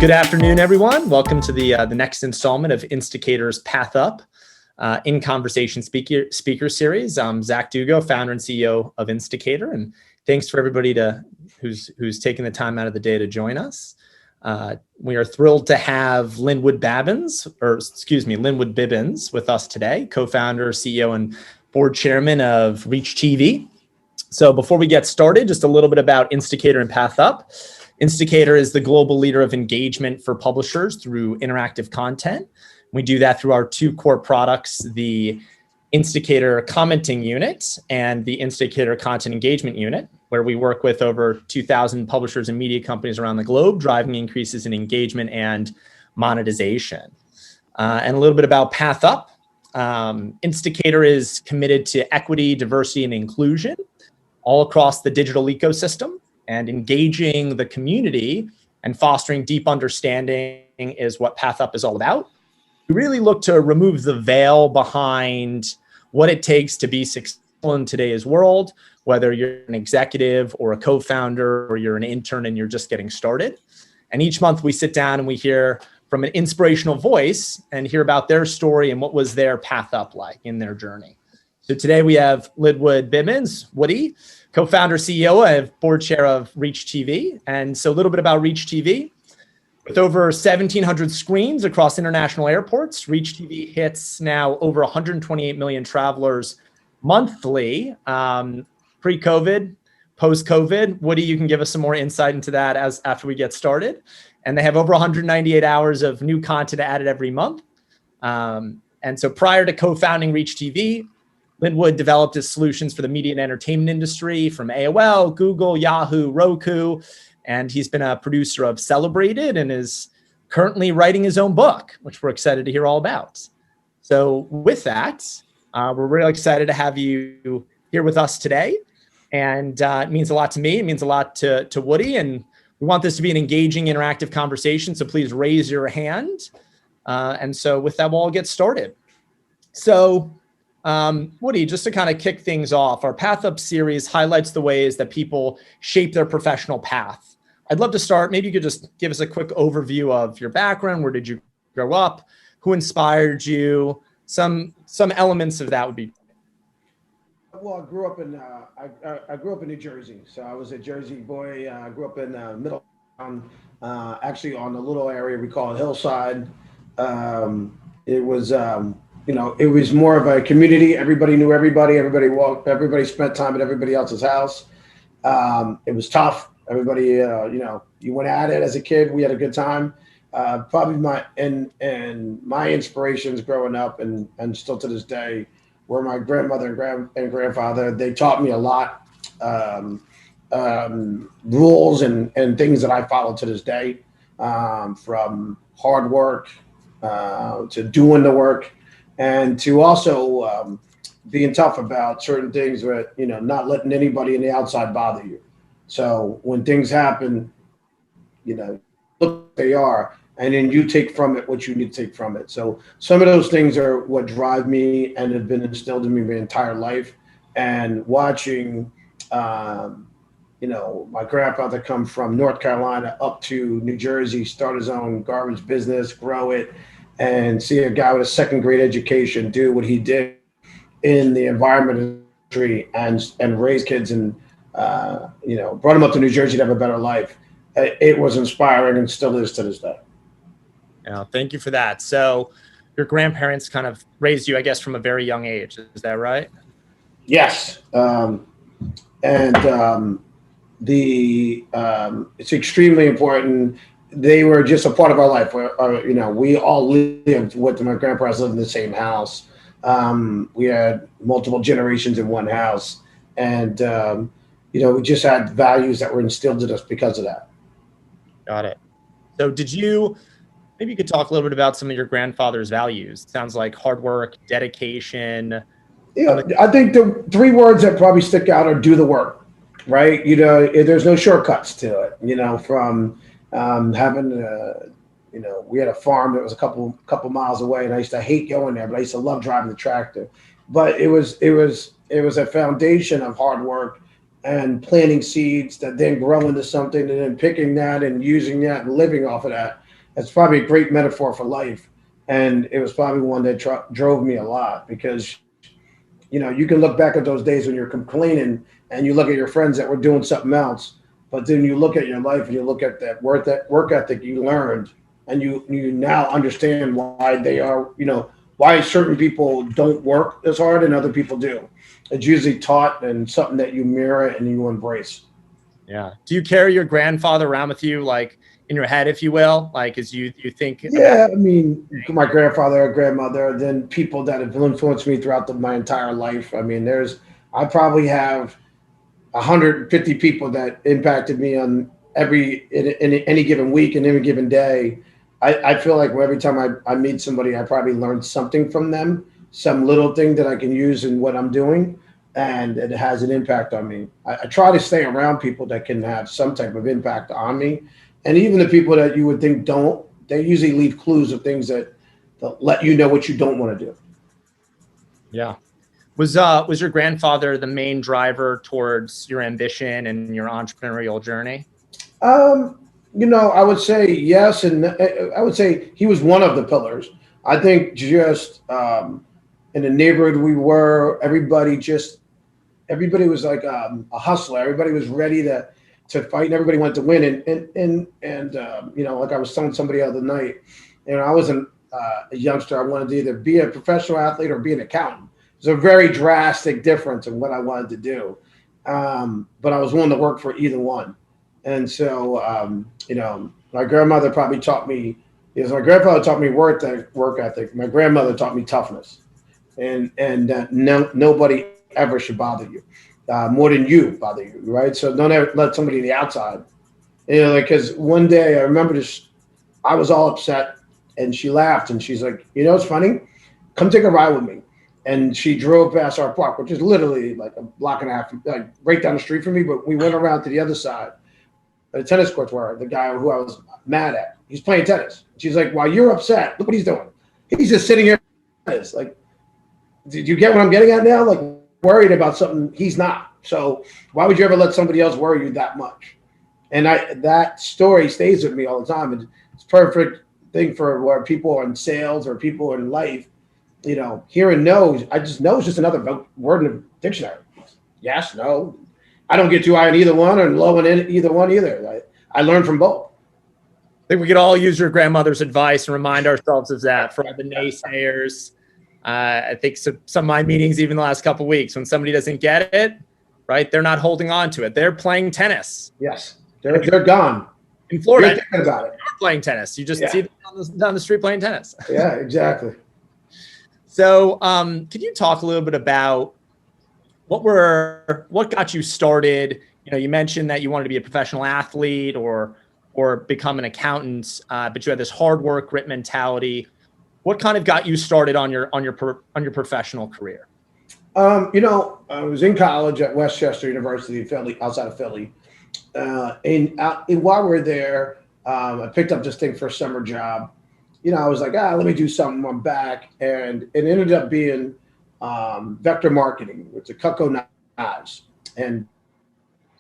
Good afternoon, everyone. Welcome to the next installment of Insticator's thUp in Conversation Speaker Series. I'm Zack Dugow, founder and CEO of Insticator, and thanks for everybody who's taking the time out of the day to join us. We are thrilled to have Lynnwood Bibbens with us today, co-founder, CEO, and board chairman of ReachTV. So before we get started, just a little bit about Insticator and thUp. Insticator is the global leader of engagement for publishers through interactive content. We do that through our two core products, the Insticator Commenting Unit and the Insticator Content Engagement Unit, where we work with over 2,000 publishers and media companies around the globe, driving increases in engagement and monetization. And a little bit about thUp. Insticator is committed to equity, diversity, and inclusion all across the digital ecosystem, and engaging the community and fostering deep understanding is what thUp is all about. We really look to remove the veil behind what it takes to be successful in today's world, whether you're an executive or a co-founder or you're an intern and you're just getting started. And each month we sit down and we hear from an inspirational voice and hear about their story and what was their thUp like in their journey. So today we have Lynnwood Bibbens, Woody, co-founder, CEO, and board chair of ReachTV. And so a little bit about ReachTV. With over 1,700 screens across international airports, ReachTV hits now over 128 million travelers monthly, pre-COVID, post-COVID. Woody, you can give us some more insight into that after we get started. And they have over 198 hours of new content added every month. And so prior to co-founding ReachTV, Lynnwood developed his solutions for the media and entertainment industry from AOL, Google, Yahoo, Roku, and he's been a producer of Celebrated and is currently writing his own book, which we're excited to hear all about. So with that, we're really excited to have you here with us today. And it means a lot to me. It means a lot to Woody. And we want this to be an engaging, interactive conversation. So please raise your hand. And so with that, we'll all get started. So Woody, just to kind of kick things off, our thUp series highlights the ways that people shape their professional path. I'd love to start. Maybe you could just give us a quick overview of your background. Where did you grow up? Who inspired you? Some elements of that would be. Well, I grew up in New Jersey, so I was a Jersey boy. I grew up in Middletown, actually on a little area we call Hillside. It was it was more of a community. Everybody knew everybody. Everybody walked. Everybody spent time at everybody else's house. It was tough. Everybody, you went at it as a kid. We had a good time. Probably my inspirations growing up and still to this day were my grandmother and grandfather. They taught me a lot, rules and things that I follow to this day, from hard work to doing the work. And to also being tough about certain things, but not letting anybody in the outside bother you. So when things happen, look what they are, and then you take from it what you need to take from it. So some of those things are what drive me and have been instilled in me my entire life. And watching, my grandfather come from North Carolina up to New Jersey, start his own garbage business, grow it, and see a guy with a second grade education do what he did in the environment industry and raise kids and, brought him up to New Jersey to have a better life. It was inspiring and still is to this day. Yeah, thank you for that. So your grandparents kind of raised you, I guess, from a very young age. Is that right? Yes. It's extremely important. They were just a part of our life. We all lived with my grandparents, lived in the same house. We had multiple generations in one house, and we just had values that were instilled in us because of that. Got it. So maybe you could talk a little bit about some of your grandfather's values. It sounds like hard work, dedication. Yeah, I think the three words that probably stick out are do the work, right? There's no shortcuts to it, from having we had a farm that was a couple miles away, and I used to hate going there, but I used to love driving the tractor. But it was a foundation of hard work and planting seeds that then grow into something, and then picking that and using that and living off of that. it's probably a great metaphor for life. And it was probably one that drove me a lot because, you can look back at those days when you're complaining and you look at your friends that were doing something else, but then you look at your life and you look at that work ethic you learned, and you now understand why they are, why certain people don't work as hard and other people do. It's usually taught and something that you mirror and you embrace. Yeah. Do you carry your grandfather around with you, like in your head, if you will, like as you think? Yeah, I mean, my grandfather, grandmother, then people that have influenced me throughout my entire life. I mean, I probably have 150 people that impacted me on in any given week and any given day. I feel like every time I meet somebody, I probably learned something from them, some little thing that I can use in what I'm doing, and it has an impact on me. I try to stay around people that can have some type of impact on me. And even the people that you would think don't, they usually leave clues of things that let you know what you don't want to do. Yeah. Was your grandfather the main driver towards your ambition and your entrepreneurial journey? I would say yes, and I would say he was one of the pillars. I think just in the neighborhood we were, everybody was like a hustler. Everybody was ready to fight, and everybody wanted to win. And like I was telling somebody the other night, I wasn't a youngster. I wanted to either be a professional athlete or be an accountant. It's a very drastic difference in what I wanted to do, but I was willing to work for either one. And so, my grandmother probably taught me, because my grandfather taught me work ethic. My grandmother taught me toughness, and nobody ever should bother you more than you bother you, right? So don't ever let somebody on the outside, because one day I remember this, I was all upset, and she laughed, and she's like, it's funny, come take a ride with me. And she drove past our park, which is literally like a block and a half, like right down the street from me. But we went around to the other side. The tennis courts were the guy who I was mad at. He's playing tennis. She's like, while you're upset, look what he's doing. He's just sitting here. Like, did you get what I'm getting at now? Like, worried about something he's not. So why would you ever let somebody else worry you that much? And that story stays with me all the time. It's a perfect thing for where people are in sales or people in life. Hearing no, I just know it's just another word in the dictionary. Yes, no. I don't get too high on either one or low on either one either. I learn from both. I think we could all use your grandmother's advice and remind ourselves of that for all the naysayers. I think some of my meetings, even the last couple of weeks, when somebody doesn't get it, right, they're not holding on to it. They're playing tennis. Yes, they're gone. In Florida, you're thinking about it. You're playing tennis. You just see them down the street playing tennis. Yeah, exactly. So could you talk a little bit about what got you started? You mentioned that you wanted to be a professional athlete or become an accountant, but you had this hard work, grit mentality. What kind of got you started on your professional career? I was in college at Westchester University, Philly, outside of Philly. And while we were there, I picked up this thing for a summer job. I was like, let me do something. I'm back. And it ended up being vector marketing. It's a Cutco knives. And,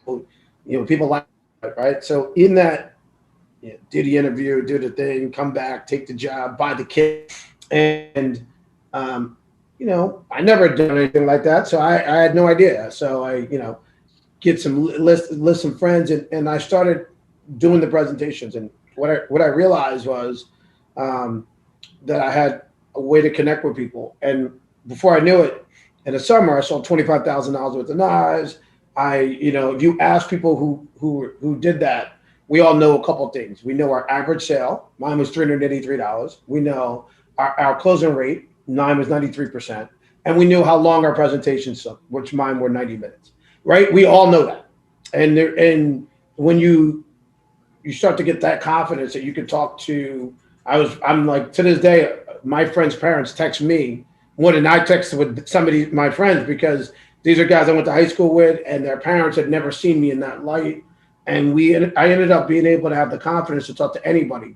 people like it, right? So in that, do the interview, do the thing, come back, take the job, buy the kit. And, I never done anything like that. So I had no idea. So I, get some list some friends and I started doing the presentations. And what I realized was, that I had a way to connect with people. And before I knew it, in the summer, I sold $25,000 worth of knives. If you ask people who did that, we all know a couple of things. We know our average sale. Mine was $383. We know our closing rate. Mine was 93%. And we knew how long our presentations took, which mine were 90 minutes, right? We all know that. And when you start to get that confidence that you can talk to, I'm like, to this day, my friends' parents text me more than I texted with my friends, because these are guys I went to high school with and their parents had never seen me in that light. And I ended up being able to have the confidence to talk to anybody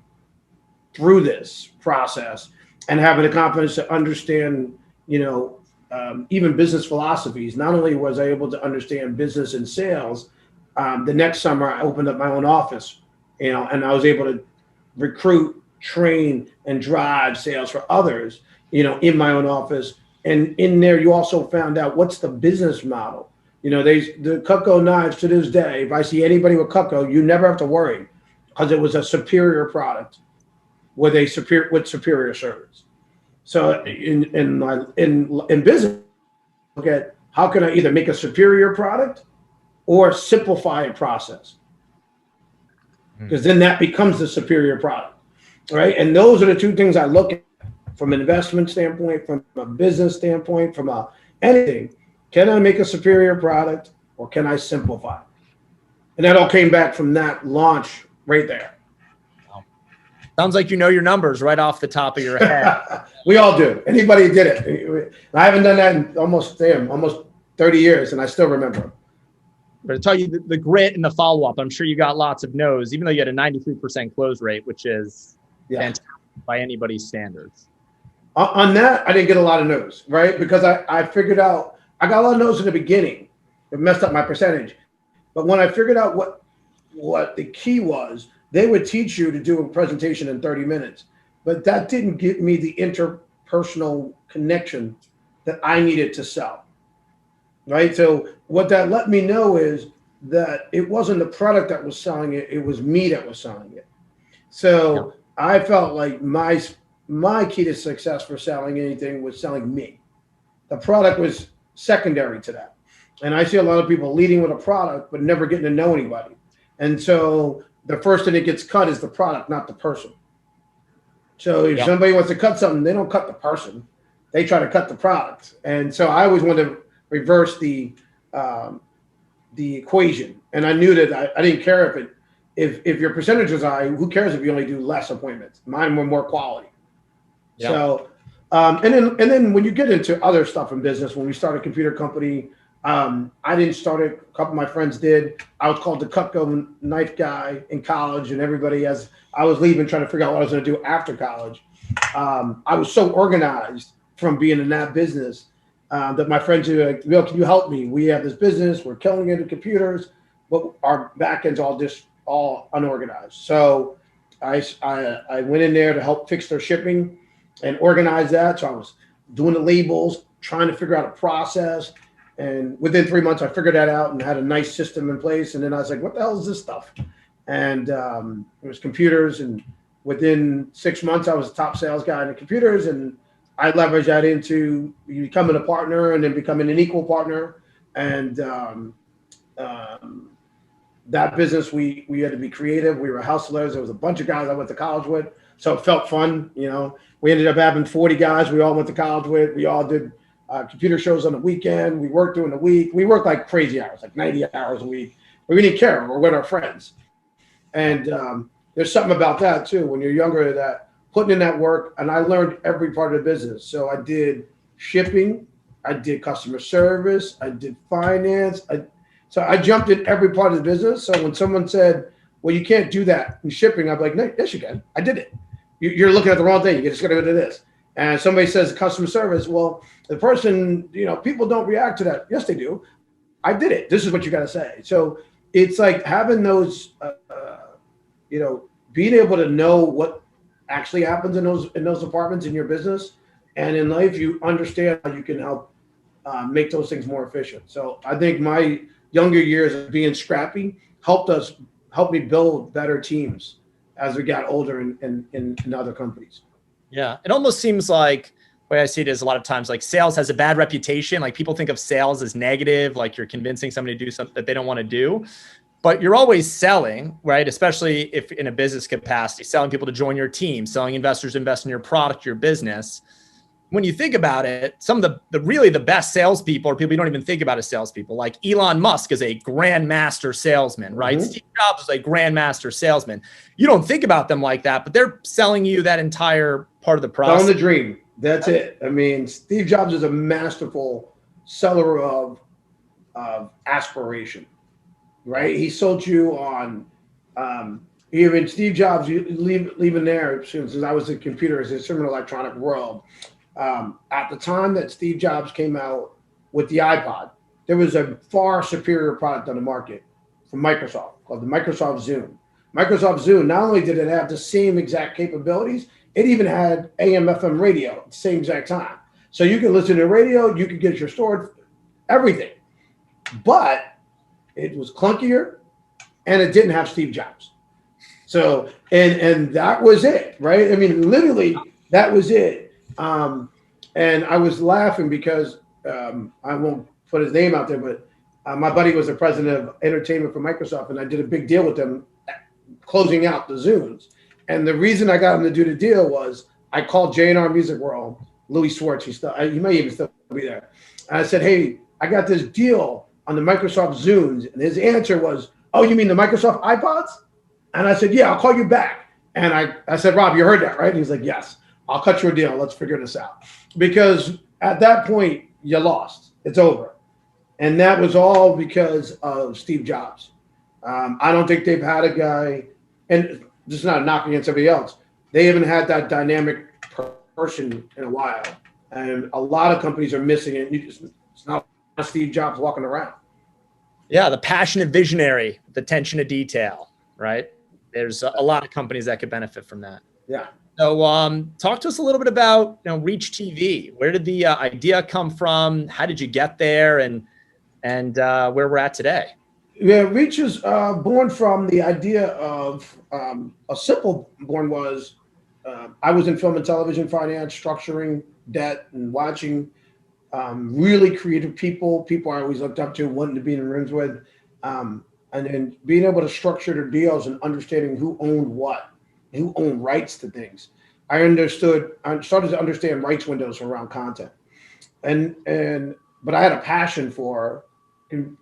through this process and having the confidence to understand, even business philosophies. Not only was I able to understand business and sales, the next summer I opened up my own office, and I was able to recruit train and drive sales for others, in my own office. And in there, you also found out what's the business model. The Cutco knives to this day, if I see anybody with Cutco, you never have to worry because it was a superior product with superior service. So in business, look at how can I either make a superior product or simplify a process, because then that becomes the superior product, right? And those are the two things I look at from an investment standpoint, from a business standpoint, from anything. Can I make a superior product or can I simplify? And that all came back from that launch right there. Sounds like you know your numbers right off the top of your head. We all do. Anybody did it. I haven't done that in almost 30 years, and I still remember them. But to tell you the grit and the follow-up, I'm sure you got lots of no's, even though you had a 93% close rate, which is fantastic by anybody's standards. On that, I didn't get a lot of no's, right? Because I figured out, I got a lot of no's in the beginning. It messed up my percentage. But when I figured out what the key was, they would teach you to do a presentation in 30 minutes. But that didn't give me the interpersonal connection that I needed to sell, right? So what that let me know is that it wasn't the product that was selling it, it was me that was selling it. So I felt like my key to success for selling anything was selling me. The product was secondary to that. And I see a lot of people leading with a product, but never getting to know anybody. And so the first thing that gets cut is the product, not the person. So if somebody wants to cut something, they don't cut the person. They try to cut the product. And so I always wanted to reverse the equation. And I knew that I didn't care if your percentage was high, who cares if you only do less appointments? Mine were more quality. Yeah. So, and then when you get into other stuff in business, when we started a computer company, I didn't start it. A couple of my friends did. I was called the Cutco knife guy in college, and everybody, as I was leaving, trying to figure out what I was going to do after college. I was so organized from being in that business that my friends were like, "Bill, can you help me? We have this business. We're killing it in computers, but our back end's all unorganized." So I went in there to help fix their shipping and organize that. So I was doing the labels, trying to figure out a process. And within 3 months, I figured that out and had a nice system in place. And then I was like, what the hell is this stuff? And it was computers. And within 6 months, I was the top sales guy in the computers. And I leveraged that into becoming a partner and then becoming an equal partner. And that business, we had to be creative. We were hustlers. There was a bunch of guys I went to college with. So it felt fun. We ended up having 40 guys we all went to college with. We all did computer shows on the weekend. We worked during the week. We worked like crazy hours, like 90 hours a week. But we didn't care. We're with our friends. And there's something about that too. When you're younger, that putting in that work, and I learned every part of the business. So I did shipping, I did customer service, I did finance. So I jumped in every part of the business. So when someone said, well, you can't do that in shipping, I'm like, no, yes, you can. I did it. You're looking at the wrong thing. You just got to go to this. And somebody says customer service. Well, the person, people don't react to that. Yes, they do. I did it. This is what you got to say. So it's like having those, being able to know what actually happens in those departments in your business. And in life, you understand how you can help make those things more efficient. So I think my younger years of being scrappy helped me build better teams as we got older in other companies. Yeah. It almost seems like the way I see it is a lot of times like sales has a bad reputation. Like people think of sales as negative, like you're convincing somebody to do something that they don't want to do, but you're always selling, right? Especially if in a business capacity, selling people to join your team, selling investors to invest in your product, your business. When you think about it, some of the best salespeople are people you don't even think about as salespeople. Like Elon Musk is a grandmaster salesman, right? Mm-hmm. Steve Jobs is a grandmaster salesman. You don't think about them like that, but they're selling you that entire part of the process. Selling the dream. That's it. I mean, Steve Jobs is a masterful seller of aspiration, right? He sold you on even Steve Jobs. Leaving there, since I was in computers, it's an electronic world. At the time that Steve Jobs came out with the iPod, there was a far superior product on the market from Microsoft called the Microsoft Zoom. Microsoft Zoom, not only did it have the same exact capabilities, it even had AM/FM radio at the same exact time. So you could listen to radio, you could get your stored everything, but it was clunkier and it didn't have Steve Jobs. So, and that was it, right? I mean, literally that was it. And I was laughing because I won't put his name out there, but my buddy was the president of entertainment for Microsoft, and I did a big deal with them closing out the Zooms. And the reason I got him to do the deal was I called J&R Music World, Louis Schwartz, he may even still be there. And I said, hey, I got this deal on the Microsoft Zooms. And his answer was, oh, you mean the Microsoft iPods? And I said, yeah, I'll call you back. And I said, Rob, you heard that, right? And he's like, yes, I'll cut you a deal. Let's figure this out. Because at that point, you lost. It's over. And that was all because of Steve Jobs. I don't think they've had a guy, and this is not a knock against everybody else, they haven't had that dynamic person in a while. And a lot of companies are missing it. It's not Steve Jobs walking around. Yeah, the passionate visionary, the attention to detail, right? There's a lot of companies that could benefit from that. Yeah. So talk to us a little bit about ReachTV. Where did the idea come from? How did you get there? And where we're at today? Yeah, Reach is born from the idea of a simple born was I was in film and television finance, structuring debt and watching really creative people I always looked up to, wanting to be in rooms with, and then being able to structure their deals and understanding who owned what, who owned rights to things. I started to understand rights windows around content, but I had a passion for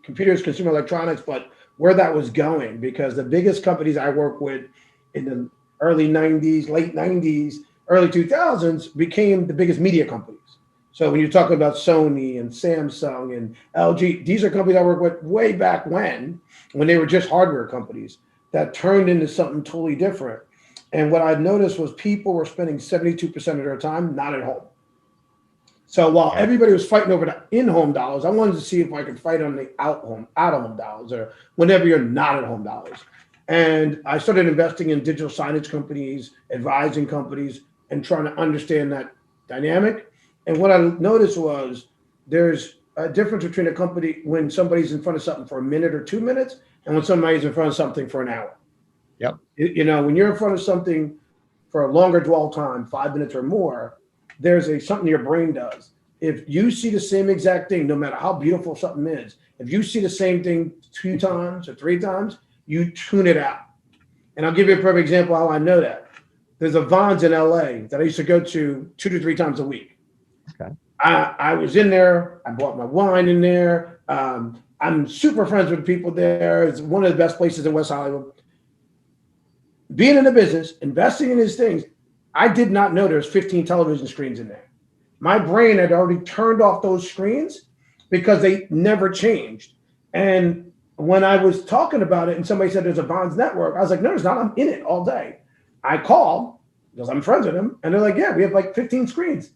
computers, consumer electronics, but where that was going, because the biggest companies I worked with in the early 90s, late 90s, early 2000s became the biggest media companies. So when you're talking about Sony and Samsung and LG, these are companies I worked with way back when they were just hardware companies that turned into something totally different. And what I noticed was people were spending 72% of their time not at home. So while everybody was fighting over the in-home dollars, I wanted to see if I could fight on the out-of-home dollars, or whenever you're not at home dollars. And I started investing in digital signage companies, advising companies, and trying to understand that dynamic. And what I noticed was there's a difference between a company when somebody's in front of something for a minute or 2 minutes and when somebody's in front of something for an hour. Yep. When you're in front of something for a longer dwell time, 5 minutes or more, there's something your brain does. If you see the same exact thing, no matter how beautiful something is, if you see the same thing 2 times or 3 times, you tune it out. And I'll give you a perfect example how I know that. There's a Vons in LA that I used to go to 2 to 3 times a week. Okay. I was in there. I bought my wine in there. I'm super friends with people there. It's one of the best places in West Hollywood. Being in the business, investing in these things, I did not know there's 15 television screens in there. My brain had already turned off those screens because they never changed. And when I was talking about it and somebody said there's a Bonds network, I was like, no, there's not. I'm in it all day. I called because I'm friends with them. And they're like, yeah, we have like 15 screens.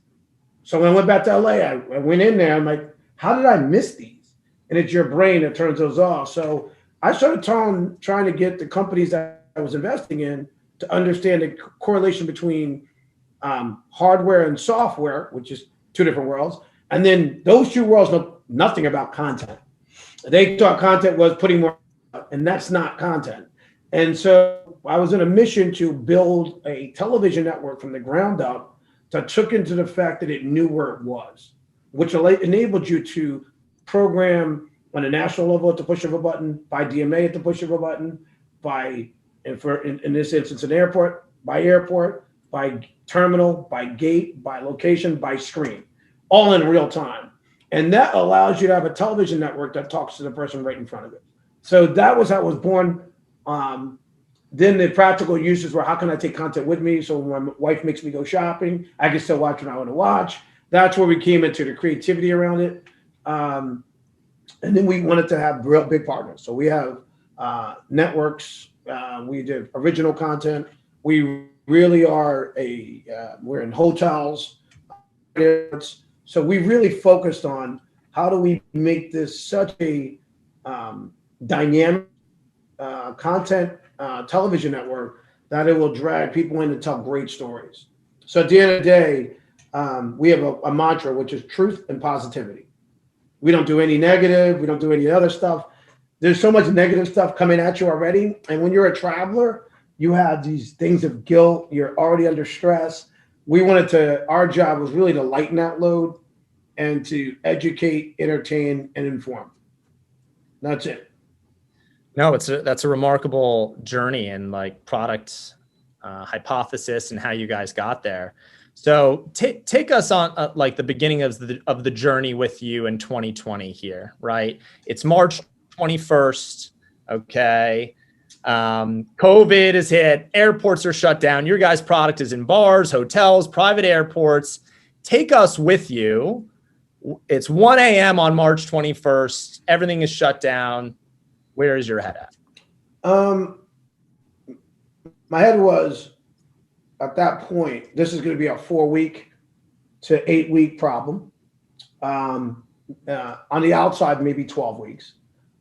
So when I went back to LA, I went in there. I'm like, how did I miss these? And it's your brain that turns those off. So I started trying to get the companies that I was investing in to understand the correlation between hardware and software, which is 2 different worlds. And then those 2 worlds know nothing about content. They thought content was putting more out, and that's not content. And so I was in a mission to build a television network from the ground up that took into the fact that it knew where it was, which enabled you to program on a national level at the push of a button, by DMA at the push of a button, in this instance, an airport, by terminal, by gate, by location, by screen, all in real time. And that allows you to have a television network that talks to the person right in front of it. So that was how it was born. Then the practical uses were, how can I take content with me? So when my wife makes me go shopping, I can still watch when I want to watch. That's where we came into the creativity around it. And then we wanted to have real big partners. So we have networks. We did original content. We really are we're in hotels. So we really focused on how do we make this such a dynamic content television network that it will drag people in to tell great stories. So at the end of the day, we have a mantra, which is truth and positivity. We don't do any negative. We don't do any other stuff. There's so much negative stuff coming at you already. And when you're a traveler, you have these things of guilt. You're already under stress. Our job was really to lighten that load and to educate, entertain, and inform. That's it. No, that's a remarkable journey and like product hypothesis and how you guys got there. So take us on like the beginning of the journey with you in 2020 here, right? It's March 21st. Okay. COVID is hit. Airports are shut down. Your guys' product is in bars, hotels, private airports. Take us with you. It's 1 a.m. on March 21st. Everything is shut down. Where is your head at? My head was, at that point, this is going to be a 4-week to 8-week problem. On the outside, maybe 12 weeks.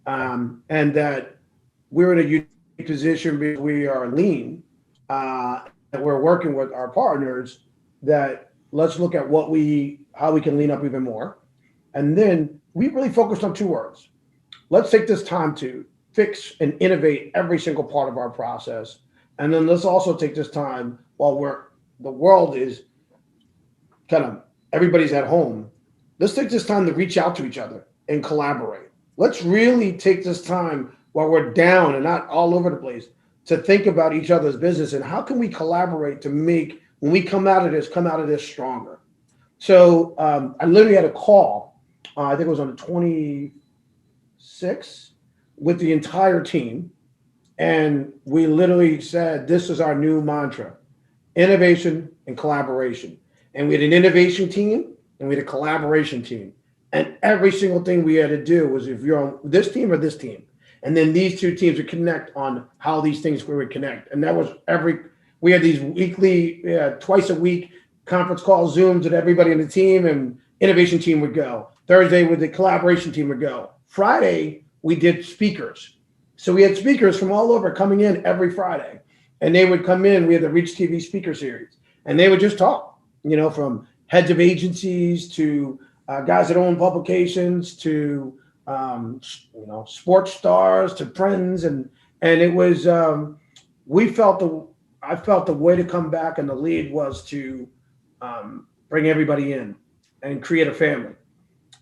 And that we're in a unique position because we are lean, and we're working with our partners that let's look at how we can lean up even more. And then we really focused on 2 words. Let's take this time to fix and innovate every single part of our process. And then let's also take this time while the world is everybody's at home. Let's take this time to reach out to each other and collaborate. Let's really take this time while we're down and not all over the place to think about each other's business and how can we collaborate to make, when we come out of this stronger. So I literally had a call, I think it was on the 26th, with the entire team. And we literally said, this is our new mantra, innovation and collaboration. And we had an innovation team and we had a collaboration team. And every single thing we had to do was if you're on this team or this team. And then these 2 teams would connect on how these things would connect. And that was we had these weekly, twice a week conference calls, Zooms with everybody in the team, and innovation team would go. Thursday with the collaboration team would go. Friday, we did speakers. So we had speakers from all over coming in every Friday, and they would come in. We had the ReachTV speaker series, and they would just talk, from heads of agencies to guys that own publications to, sports stars to friends. And it was, I felt the way to come back and the lead was to bring everybody in and create a family.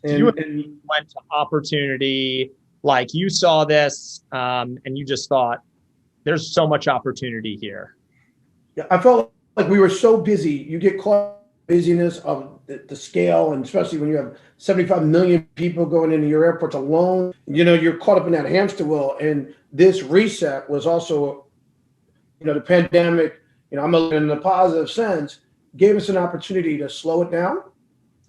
And you went to opportunity. Like you saw this and you just thought there's so much opportunity here. Yeah, I felt like we were so busy. You get caught in busyness of the scale, and especially when you have 75 million people going into your airports alone, you're caught up in that hamster wheel. And this reset was also, the pandemic, I'm in a positive sense, gave us an opportunity to slow it down,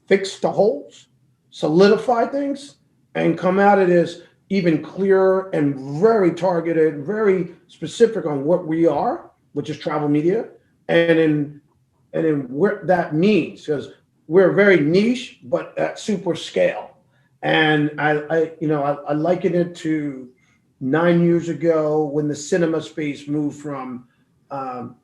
fix the holes, solidify things, and come out of this even clearer and very targeted, very specific on what we are, which is travel media, and in what that means, because we're very niche, but at super scale. And I liken it to 9 years ago when the cinema space moved from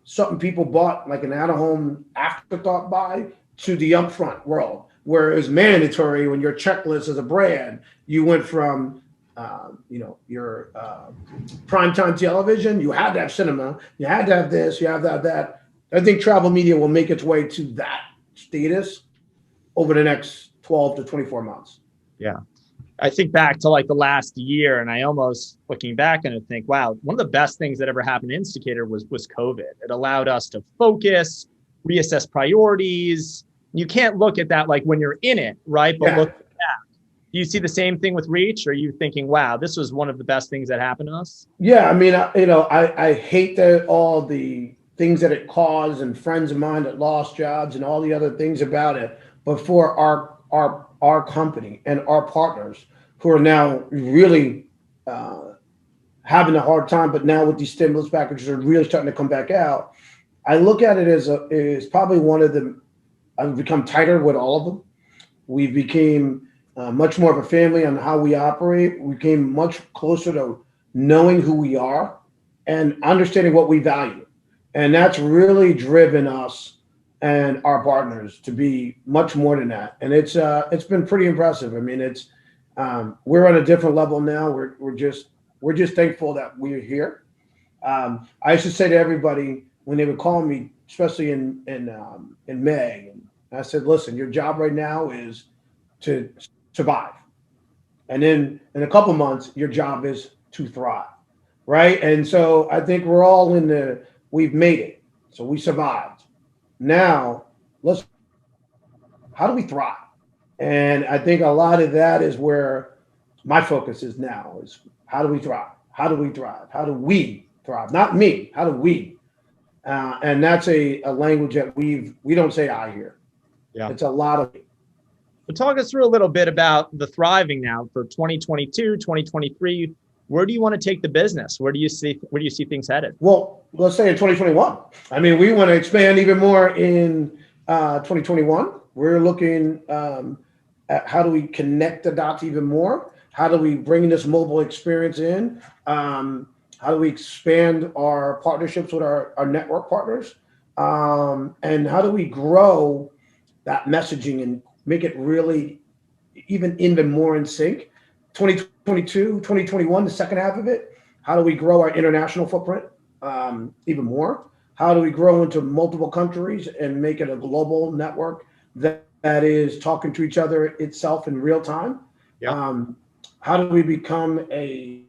something people bought like an out-of-home afterthought buy to the upfront world, where it was mandatory when your checklist as a brand, you went from your primetime television, you had to have cinema, you had to have this, you have to have that. I think travel media will make its way to that status over the next 12 to 24 months. Yeah. I think back to like the last year, and I almost looking back and I think, wow, one of the best things that ever happened to Insticator was COVID. It allowed us to focus, reassess priorities. You can't look at that like when you're in it, right? But look back. Do you see the same thing with Reach? Or are you thinking, wow, this was one of the best things that happened to us? Yeah, I mean, I hate that all the things that it caused and friends of mine that lost jobs and all the other things about it. But for our company and our partners who are now really having a hard time, but now with these stimulus packages are really starting to come back out, I look at it as probably one of the, I've become tighter with all of them. We became much more of a family on how we operate. We became much closer to knowing who we are and understanding what we value. And that's really driven us and our partners to be much more than that. And it's been pretty impressive. I mean, we're on a different level now. We're just thankful that we're here. I used to say to everybody when they would call me, especially in May, and I said, listen, your job right now is to survive. And then in a couple months, your job is to thrive, right? And so I think we're all we've made it. So we survived. Now, how do we thrive? And I think a lot of that is where my focus is now, is how do we thrive? How do we thrive? How do we thrive? Not me, how do we? And that's a language that we don't say I here. Yeah. It's a lot of. But talk us through a little bit about the thriving now for 2022, 2023. Where do you want to take the business? Where do you see things headed? Well, let's say in 2021. I mean, we want to expand even more in 2021. We're looking at how do we connect the dots even more? How do we bring this mobile experience in? How do we expand our partnerships with our network partners? And how do we grow that messaging and make it really even more in sync? 2022, 2021, the second half of it, how do we grow our international footprint even more? How do we grow into multiple countries and make it a global network that is talking to each other itself in real time? Yeah. How do we become a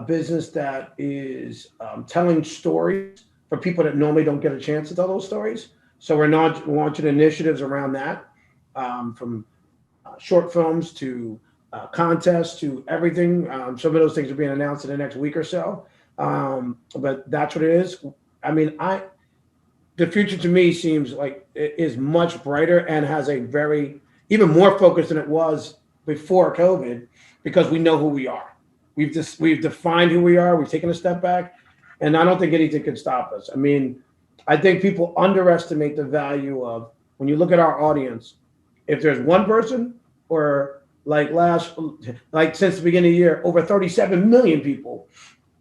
business that is telling stories for people that normally don't get a chance to tell those stories? So we're not launching initiatives around that, from short films to contests to everything. Some of those things are being announced in the next week or so. But that's what it is. I mean, the future to me seems like it is much brighter and has even more focus than it was before COVID, because we know who we are. We've defined who we are. We've taken a step back, and I don't think anything can stop us. I mean, I think people underestimate the value of, when you look at our audience, if there's one person, or like since the beginning of the year, over 37 million people,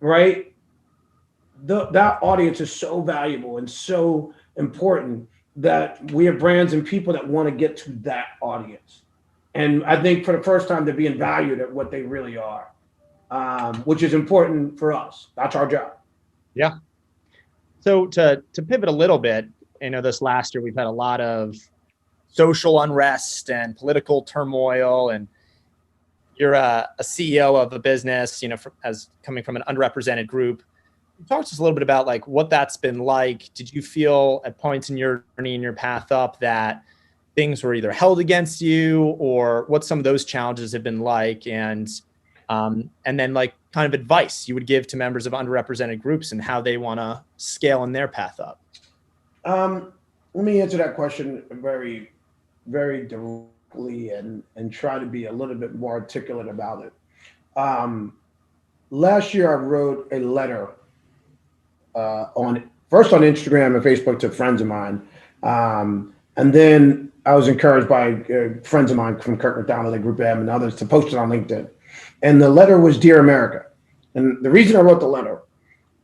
right? That audience is so valuable and so important that we have brands and people that want to get to that audience. And I think for the first time, they're being valued at what they really are, which is important for us. That's our job. Yeah. So to pivot a little bit, this last year we've had a lot of social unrest and political turmoil, and you're a CEO of a business, as coming from an underrepresented group. Talk to us a little bit about like what that's been like. Did you feel at points in your journey, in your path up, that things were either held against you, or what some of those challenges have been like? And then like kind of advice you would give to members of underrepresented groups and how they want to scale in their path up. Let me answer that question very, very directly and try to be a little bit more articulate about it. Last year, I wrote a letter first on Instagram and Facebook to friends of mine. And then I was encouraged by friends of mine from Kirk McDonald at Group M and others to post it on LinkedIn. And the letter was Dear America. And the reason I wrote the letter,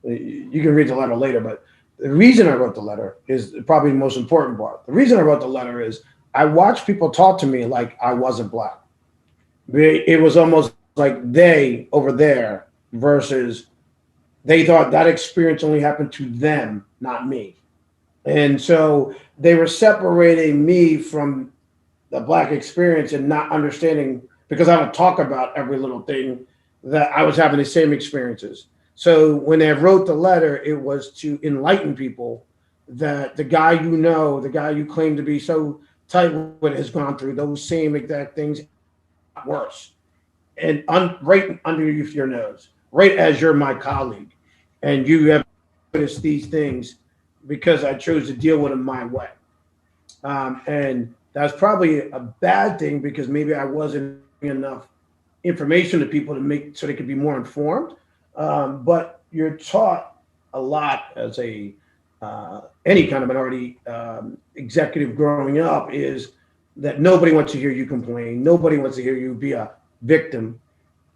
you can read the letter later, but the reason I wrote the letter is probably the most important part. The reason I wrote the letter is I watched people talk to me like I wasn't Black. It was almost like they over there versus they thought that experience only happened to them, not me. And so they were separating me from the Black experience and not understanding, because I don't talk about every little thing, that I was having the same experiences. So when I wrote the letter, it was to enlighten people that the guy the guy you claim to be so tight with, has gone through those same exact things, worse, and right underneath your nose, right as you're my colleague, and you have noticed these things because I chose to deal with them my way. And that's probably a bad thing, because maybe I wasn't giving enough information to people so they could be more informed. But you're taught a lot as any kind of minority executive growing up, is that nobody wants to hear you complain. Nobody wants to hear you be a victim,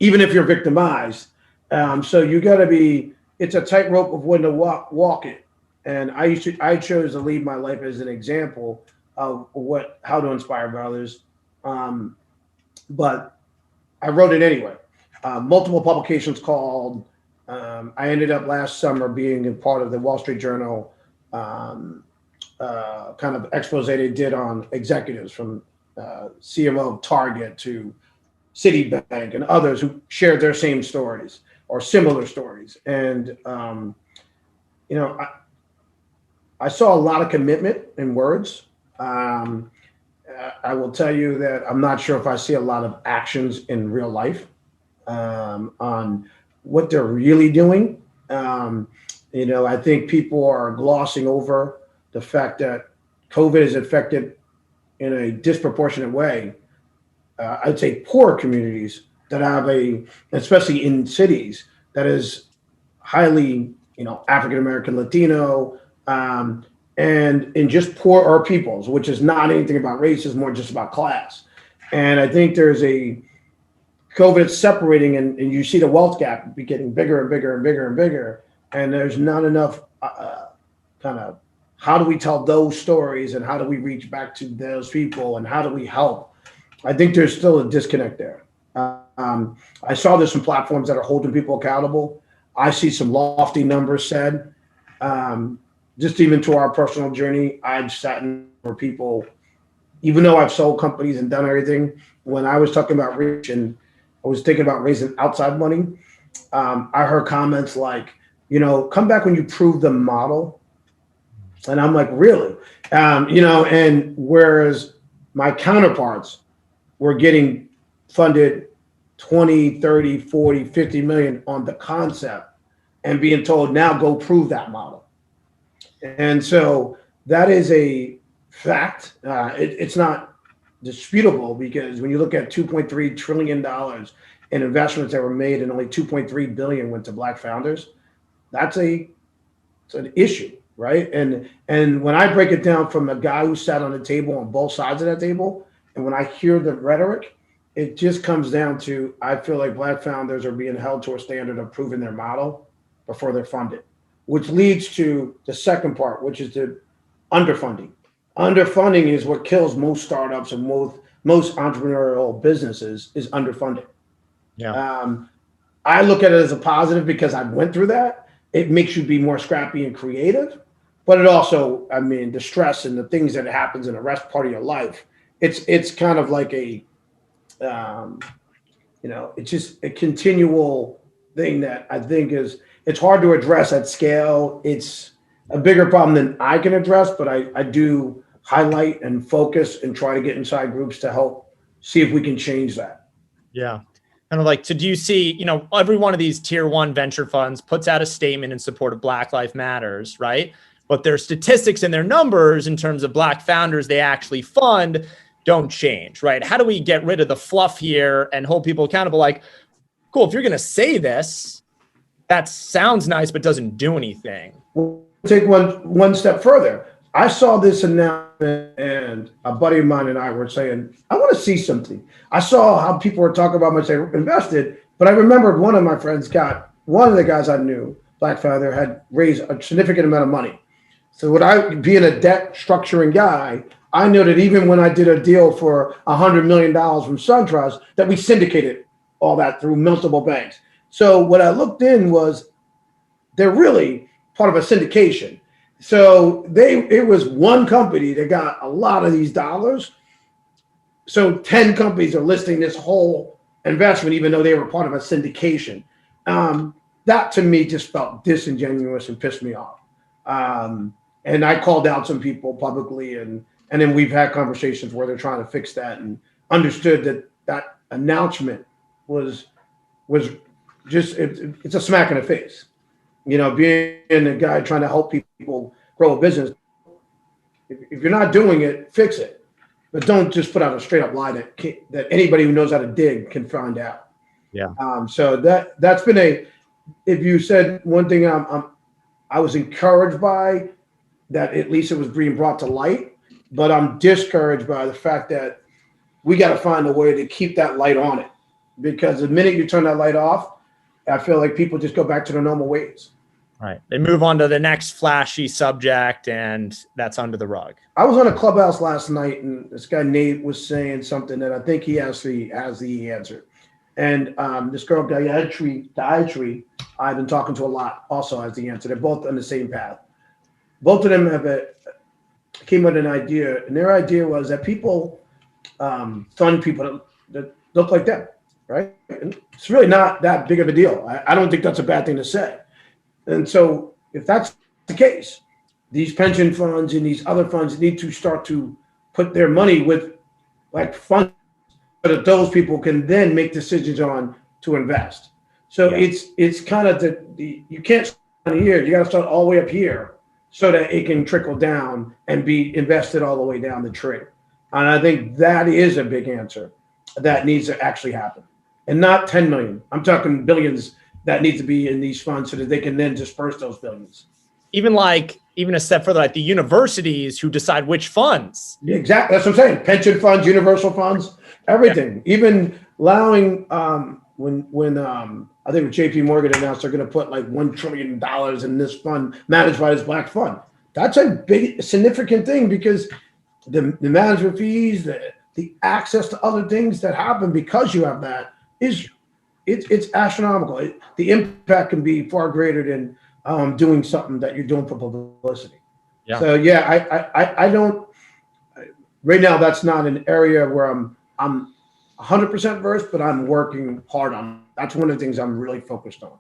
even if you're victimized. So you got to be it's a tightrope of when to walk it. And I chose to lead my life as an example of how to inspire others. But I wrote it anyway. Multiple publications called. I ended up last summer being a part of the Wall Street Journal kind of expose they did on executives from CMO of Target to Citibank and others who shared their same stories or similar stories. And, I saw a lot of commitment in words. I will tell you that I'm not sure if I see a lot of actions in real life on what they're really doing. I think people are glossing over the fact that COVID has affected in a disproportionate way, I'd say poor communities that have especially in cities, that is highly, African American, Latino, and in just poorer peoples, which is not anything about race, is more just about class. And I think there's COVID is separating, and you see the wealth gap be getting bigger and bigger and bigger and bigger. And there's not enough kind of, how do we tell those stories, and how do we reach back to those people, and how do we help? I think there's still a disconnect there. I saw there's some platforms that are holding people accountable. I see some lofty numbers said. Just even to our personal journey, I've sat in for people, even though I've sold companies and done everything, when I was talking about reach and I was thinking about raising outside money, I heard comments like, come back when you prove the model. And I'm like, really? And whereas my counterparts were getting funded 20, 30, 40, 50 million on the concept and being told, now go prove that model. And so that is a fact. It's not disputable, because when you look at $2.3 trillion in investments that were made and only 2.3 billion went to Black founders, it's an issue, right? And when I break it down from a guy who sat on the table on both sides of that table, and when I hear the rhetoric, it just comes down to, I feel like Black founders are being held to a standard of proving their model before they're funded, which leads to the second part, which is the underfunding. Underfunding is what kills most startups and most entrepreneurial businesses, is underfunding. Yeah. I look at it as a positive because I went through that. It makes you be more scrappy and creative, but it also, the stress and the things that happens in the rest part of your life, it's kind of like it's just a continual thing that I think it's hard to address at scale. It's a bigger problem than I can address, but I do highlight and focus and try to get inside groups to help see if we can change that. Yeah. Kind of like, so do you see, every one of these tier one venture funds puts out a statement in support of Black Lives Matters, right? But their statistics and their numbers in terms of Black founders they actually fund don't change, right? How do we get rid of the fluff here and hold people accountable? Like, cool, if you're going to say this, that sounds nice, but doesn't do anything. We'll take one step further. I saw this announcement, and a buddy of mine and I were saying, I want to see something. I saw how people were talking about much they invested, but I remembered one of my friends one of the guys I knew, Black founder, had raised a significant amount of money. So being a debt structuring guy, I know that even when I did a deal for $100 million from SunTrust, that we syndicated all that through multiple banks. So what I looked in was they're really part of a syndication. So it was one company that got a lot of these dollars. So 10 companies are listing this whole investment, even though they were part of a syndication. That to me just felt disingenuous and pissed me off. And I called out some people publicly, and then we've had conversations where they're trying to fix that, and understood that announcement was just, it's a smack in the face. Being a guy trying to help people grow a business, if you're not doing it, fix it. But don't just put out a straight up lie that anybody who knows how to dig can find out. Yeah. So that's been if you said one thing I was encouraged by, that at least it was being brought to light, but I'm discouraged by the fact that we got to find a way to keep that light on it, because the minute you turn that light off, I feel like people just go back to their normal ways. Right. They move on to the next flashy subject, and that's under the rug. I was on a Clubhouse last night, and this guy Nate was saying something that I think he has the answer. And this girl Gayatri, I've been talking to a lot, also has the answer. They're both on the same path. Both of them came with an idea, and their idea was that people fund people that look like them, right? And it's really not that big of a deal. I don't think that's a bad thing to say. And so if that's the case, these pension funds and these other funds need to start to put their money with like funds so that those people can then make decisions on to invest. So it's kind of you can't start here, you got to start all the way up here so that it can trickle down and be invested all the way down the tree. And I think that is a big answer that needs to actually happen. And not 10 million. I'm talking billions that need to be in these funds so that they can then disperse those billions. Even a step further, like the universities who decide which funds. Yeah, exactly. That's what I'm saying. Pension funds, universal funds, everything. Yeah. Even allowing when I think JP Morgan announced they're going to put like $1 trillion in this fund managed by this black fund. That's a big significant thing because the management fees, the access to other things that happen because you have that is it's astronomical. The impact can be far greater than doing something that you're doing for publicity. Yeah. So yeah, I don't right now. That's not an area where I'm 100% versed, but I'm working hard on. That's one of the things I'm really focused on.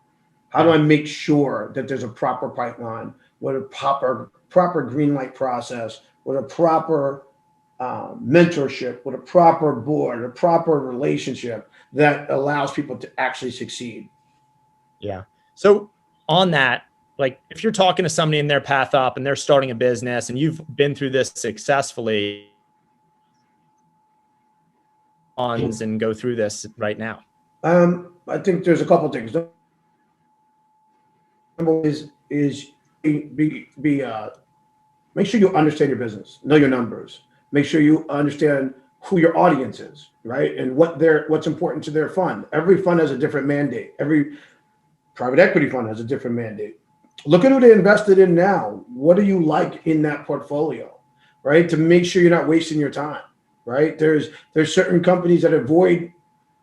How do I make sure that there's a proper pipeline with a proper green light process, with a proper mentorship, with a proper board, a proper relationship that allows people to actually succeed. Yeah. So on that, like if you're talking to somebody in their path up and they're starting a business and you've been through this successfully and go through this right now? I think there's a couple things. Number one is make sure you understand your business, know your numbers, make sure you understand who your audience is, right? And what's important to their fund. Every fund has a different mandate. Every private equity fund has a different mandate. Look at who they invested in now. What do you like in that portfolio, right? To make sure you're not wasting your time, right? There's certain companies that avoid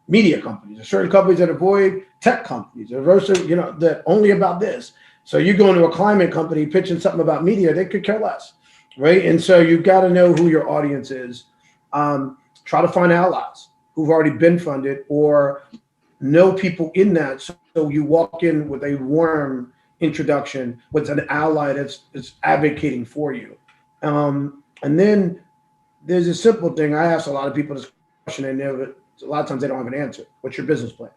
media companies. There's certain companies that avoid tech companies. There's, that only about this. So you go into a climate company pitching something about media, they could care less, right? And so you've got to know who your audience is. Try to find allies who've already been funded or know people in that. So you walk in with a warm introduction with an ally that's advocating for you. And then there's a simple thing. I ask a lot of people this question, and a lot of times they don't have an answer. What's your business plan?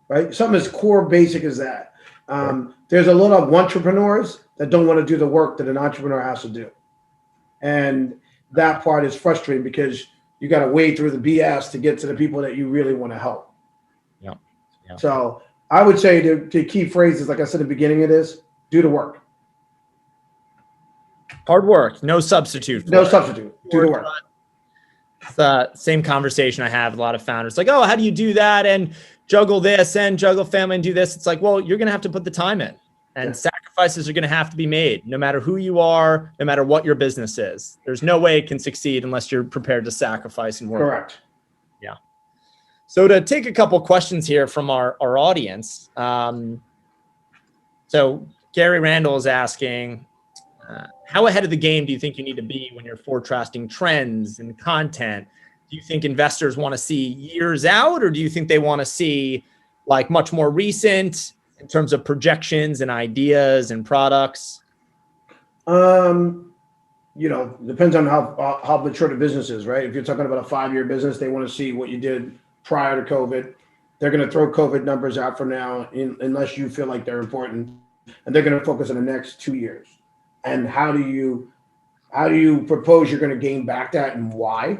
Right? Something as core basic as that. There's a lot of entrepreneurs that don't want to do the work that an entrepreneur has to do. And that part is frustrating because you got to wade through the BS to get to the people that you really want to help. Yeah. So I would say the key phrases, like I said at the beginning of this, do the work. Hard work, no substitute. No substitute. Do the work. It's the same conversation I have with a lot of founders. Like, oh, how do you do that and juggle this and juggle family and do this? It's like, well, you're going to have to put the time in, and sacrifices are going to have to be made no matter who you are, no matter what your business is. There's no way it can succeed unless you're prepared to sacrifice and work. Correct. Yeah. So to take a couple questions here from our audience. So Gary Randall is asking, how ahead of the game do you think you need to be when you're forecasting trends and content? Do you think investors want to see years out, or do you think they want to see like much more recent in terms of projections and ideas and products? Depends on how mature the business is, right? If you're talking about a 5-year business, they want to see what you did prior to COVID. They're going to throw COVID numbers out for now, unless you feel like they're important, and they're going to focus on the next 2 years. And how do you propose you're going to gain back that, and why?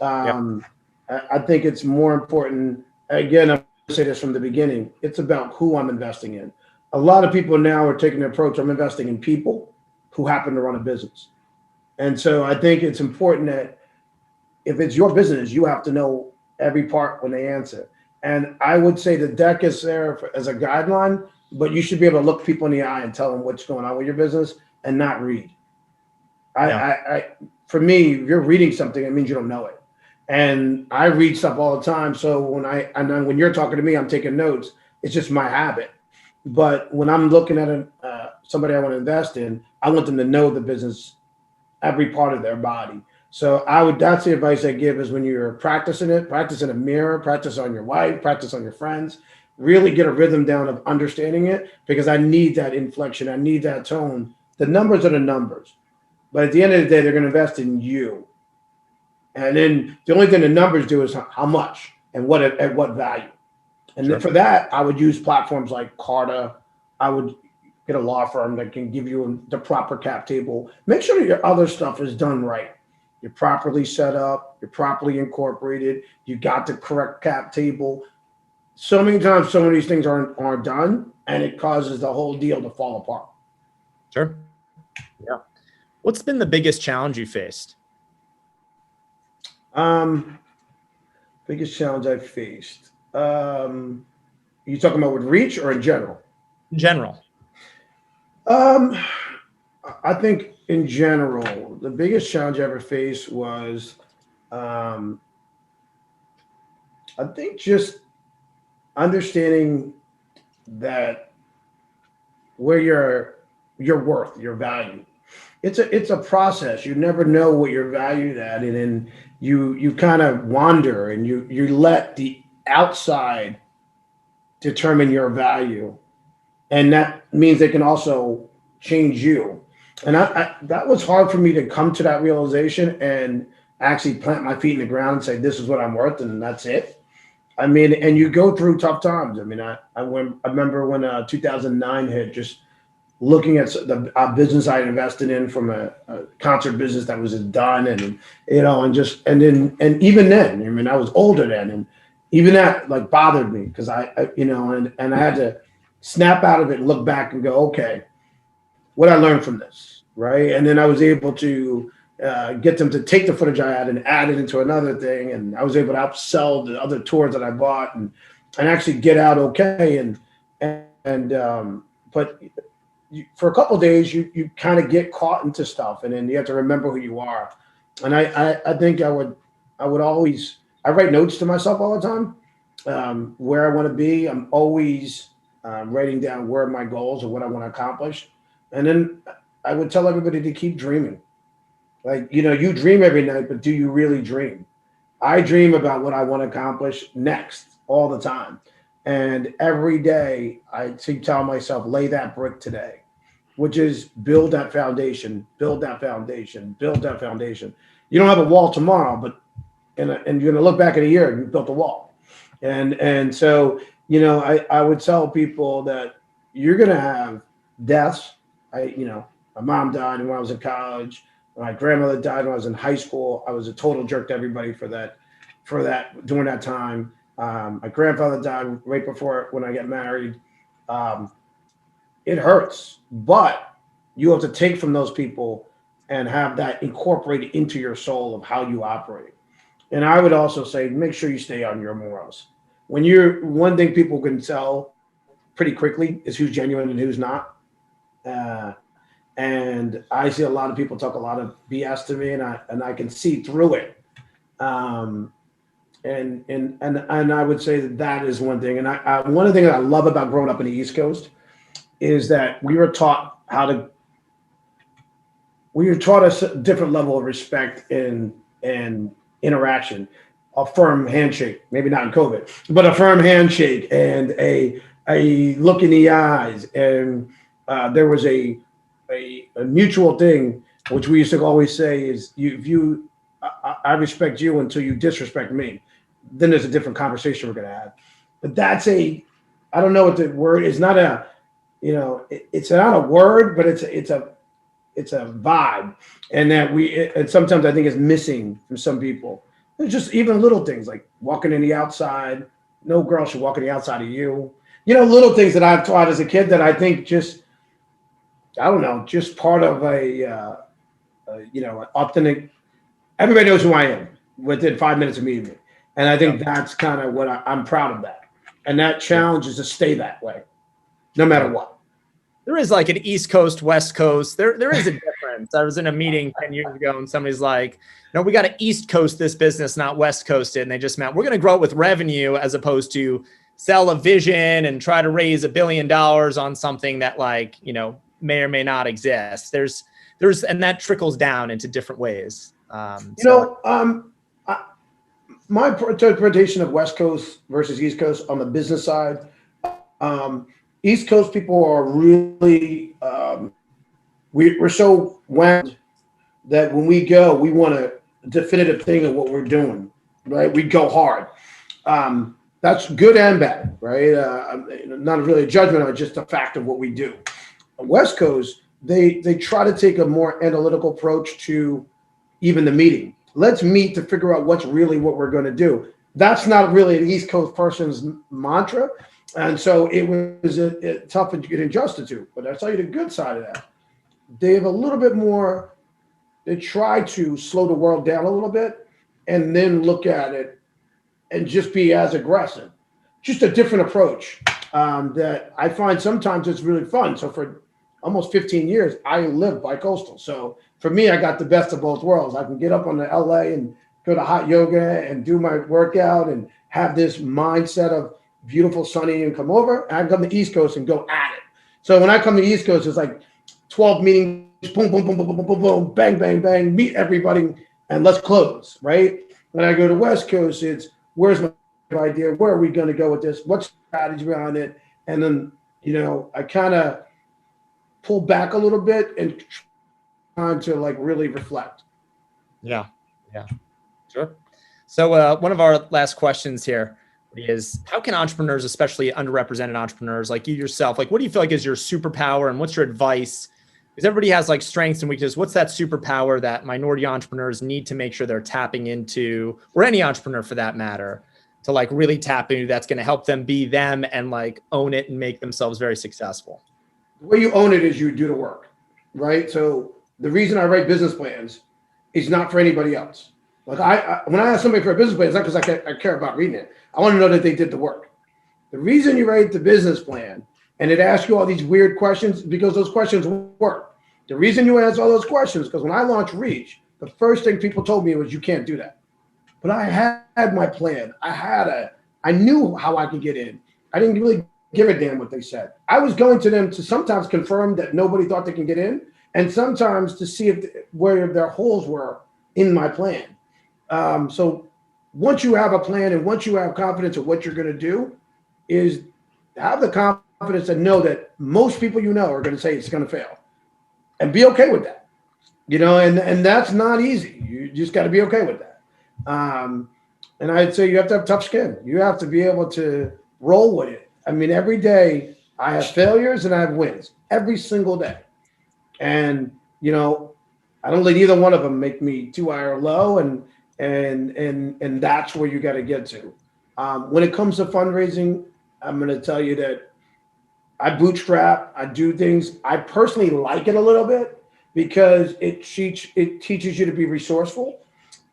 I think it's more important. Again, I'm going to say this from the beginning. It's about who I'm investing in. A lot of people now are taking the approach, I'm investing in people who happen to run a business. And so I think it's important that if it's your business, you have to know every part when they answer. And I would say the deck is there as a guideline, but you should be able to look people in the eye and tell them what's going on with your business and not read. For me, if you're reading something, it means you don't know it. And I read stuff all the time. So when you're talking to me, I'm taking notes. It's just my habit. But when I'm looking at somebody I want to invest in, I want them to know the business, every part of their body. So that's the advice I give is when you're practicing it, practice in a mirror, practice on your wife, practice on your friends, really get a rhythm down of understanding it, because I need that inflection. I need that tone. The numbers are the numbers. But at the end of the day, they're going to invest in you. And then the only thing the numbers do is how much and at what value. And then for that, I would use platforms like Carta. I would get a law firm that can give you the proper cap table. Make sure that your other stuff is done right. You're properly set up. You're properly incorporated. You got the correct cap table. So many times, some of these things aren't done, and it causes the whole deal to fall apart. Sure. Yeah. What's been the biggest challenge you faced? Biggest challenge I faced. You talking about with Reach or in general? In general. I think in general, the biggest challenge I ever faced was, I think just understanding that where your worth, your value. It's a process. You never know what you're valued at, and then you kind of wander and you let the outside determine your value, and that means they can also change you. And that was hard for me to come to that realization and actually plant my feet in the ground and say, this is what I'm worth, and that's it. I mean, and you go through tough times. I mean, I remember when 2009 hit, just looking at the business I invested in from a concert business that was done, and and even then, I mean, I was older then, and even that like bothered me because I had to snap out of it and look back and go, okay, what I learned from this, right? And then I was able to get them to take the footage I had and add it into another thing, and I was able to upsell the other tours that I bought and actually get out okay. But for a couple of days, you kind of get caught into stuff, and then you have to remember who you are. And I think I would always, I write notes to myself all the time, where I want to be. I'm always writing down where are my goals or what I want to accomplish. And then I would tell everybody to keep dreaming. Like, you dream every night, but do you really dream? I dream about what I want to accomplish next all the time. And every day I keep telling myself, lay that brick today, which is build that foundation, build that foundation, build that foundation. You don't have a wall tomorrow, but and you're going to look back in a year and you built a wall. And so, I would tell people that you're going to have deaths. My mom died when I was in college. My grandmother died when I was in high school. I was a total jerk to everybody for that during that time. My grandfather died right before when I got married. It hurts, but you have to take from those people and have that incorporated into your soul of how you operate. And I would also say, make sure you stay on your morals. One thing people can tell pretty quickly is who's genuine and who's not. And I see a lot of people talk a lot of BS to me, and I can see through it. And I would say that is one thing. And one of the things I love about growing up in the East Coast is that we were taught a different level of respect and interaction, a firm handshake, maybe not in COVID, but a firm handshake and a look in the eyes. And there was a mutual thing, which we used to always say is I respect you until you disrespect me. Then there's a different conversation we're going to have. But I don't know what the word is. Not it's not a word, but it's a vibe. And and sometimes I think it's missing from some people. It's just even little things like walking in the outside. No girl should walk in the outside of you. Little things that I've taught as a kid that I think just part of an authentic. Everybody knows who I am within 5 minutes of meeting me. And I think that's kind of what I'm proud of that. And that challenge is to stay that way. no matter what. There is like an East Coast, West Coast. There is a difference. I was in a meeting 10 years ago and somebody's like, no, we got to East Coast this business, not West Coast it. And they just meant we're going to grow it with revenue as opposed to sell a vision and try to raise $1 billion on something that may or may not exist. And that trickles down into different ways. My interpretation of West Coast versus East Coast on the business side, East Coast people are really, we're so wound that when we go, we want a definitive thing of what we're doing, right? We go hard. That's good and bad, right? Not really a judgment of it, just a fact of what we do. On West Coast, they try to take a more analytical approach to even the meeting. Let's meet to figure out what's really what we're going to do. That's not really an East Coast person's mantra. And so it was tough to get adjusted to. But I'll tell you the good side of that. They have a little bit more, they try to slow the world down a little bit and then look at it and just be as aggressive. Just a different approach that I find sometimes it's really fun. So for almost 15 years, I lived bi-coastal. So for me, I got the best of both worlds. I can get up on the LA and go to hot yoga and do my workout and have this mindset of beautiful sunny and come over. And I come to the East Coast and go at it. So when I come to the East Coast, it's like 12 meetings, boom, boom, boom, boom, boom, boom, boom, bang, bang, bang, meet everybody and let's close, right? When I go to West Coast, it's where's my idea? Where are we going to go with this? What's the strategy behind it? And then, I kind of pull back a little bit and trying to really reflect. Yeah. Sure. So one of our last questions here is, how can entrepreneurs, especially underrepresented entrepreneurs like you yourself, what do you feel like is your superpower and what's your advice? Because everybody has strengths and weaknesses. What's that superpower that minority entrepreneurs need to make sure they're tapping into, or any entrepreneur for that matter, to really tap into that's going to help them be them and own it and make themselves very successful? The way you own it is you do the work, right? So the reason I write business plans is not for anybody else. When I ask somebody for a business plan, it's not because I care about reading it. I want to know that they did the work. The reason you write the business plan and it asks you all these weird questions because those questions work. The reason you answer all those questions, because when I launched Reach, the first thing people told me was, you can't do that. But I had my plan. I knew how I could get in. I didn't really give a damn what they said. I was going to them to sometimes confirm that nobody thought they can get in, and sometimes to see where their holes were in my plan. So once you have a plan and once you have confidence of what you're going to do, is have the confidence to know that most people are going to say it's going to fail, and be okay with that. And that's not easy. You just got to be okay with that. And I'd say you have to have tough skin. You have to be able to roll with it. I mean, every day I have failures and I have wins every single day. And, I don't let either one of them make me too high or low. And that's where you got to get to. When it comes to fundraising, I'm going to tell you that I bootstrap, I do things. I personally like it a little bit because it teaches you to be resourceful.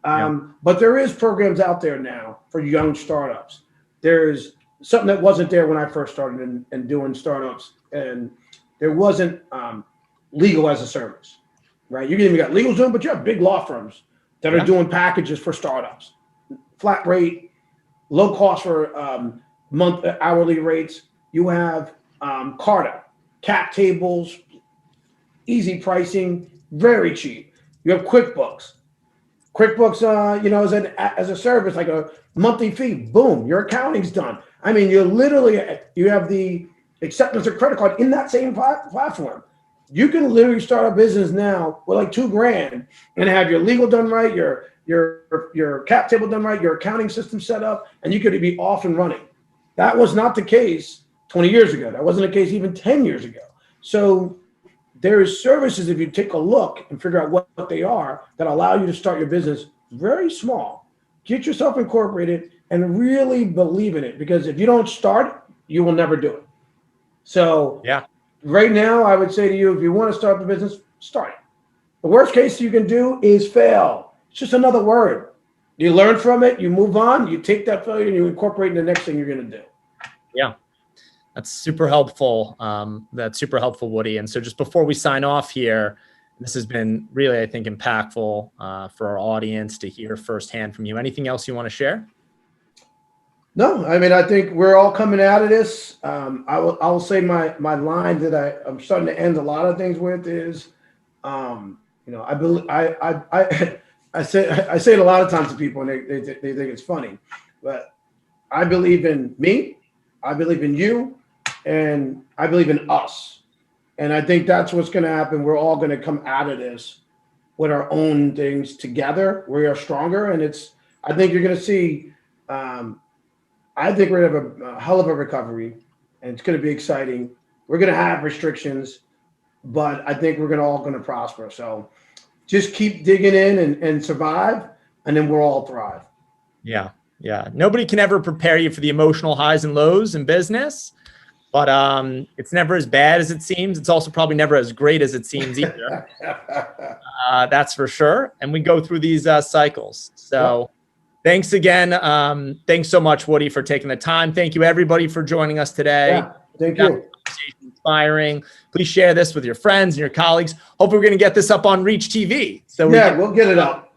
But there is programs out there now for young startups. There's something that wasn't there when I first started in doing startups, and there wasn't legal as a service, right? You even got LegalZoom, but you have big law firms that are doing packages for startups, flat rate, low cost for month hourly rates. You have Carta, cap tables, easy pricing, very cheap. You have QuickBooks, as a service, like a monthly fee. Boom, your accounting's done. I mean, you have the acceptance of credit card in that same platform. You can literally start a business now with $2,000 and have your legal done right, your cap table done right, your accounting system set up, and you could be off and running. That was not the case 20 years ago. That wasn't the case even 10 years ago. So there's services, if you take a look and figure out what they are, that allow you to start your business very small, get yourself incorporated, and really believe in it. Because if you don't start, you will never do it. So right now, I would say to you, if you want to start the business, start it. The worst case you can do is fail. It's just another word. You learn from it, you move on, you take that failure and you incorporate in the next thing you're going to do. Yeah. That's super helpful. That's super helpful, Woody. And so just before we sign off here, this has been really, I think, impactful for our audience to hear firsthand from you. Anything else you want to share? No, I mean, I think we're all coming out of this. I will say my line that I'm starting to end a lot of things with is, I believe I say it a lot of times to people, and they think it's funny, but I believe in me, I believe in you, and I believe in us. And I think that's what's going to happen. We're all going to come out of this with our own things together. We are stronger, and I think you're going to see. I think we're going to have a hell of a recovery, and it's going to be exciting. We're going to have restrictions, but I think we're all going to prosper. So just keep digging in and survive, and then we'll all thrive. Yeah. Yeah. Nobody can ever prepare you for the emotional highs and lows in business, but it's never as bad as it seems. It's also probably never as great as it seems either. That's for sure. And we go through these cycles. So thanks again. Thanks so much, Woody, for taking the time. Thank you, everybody, for joining us today. Yeah, thank you. Inspiring. Please share this with your friends and your colleagues. Hopefully, we're going to get this up on ReachTV. So we'll get it up.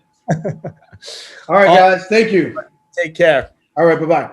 All right, guys. Thank you. Take care. All right. Bye-bye.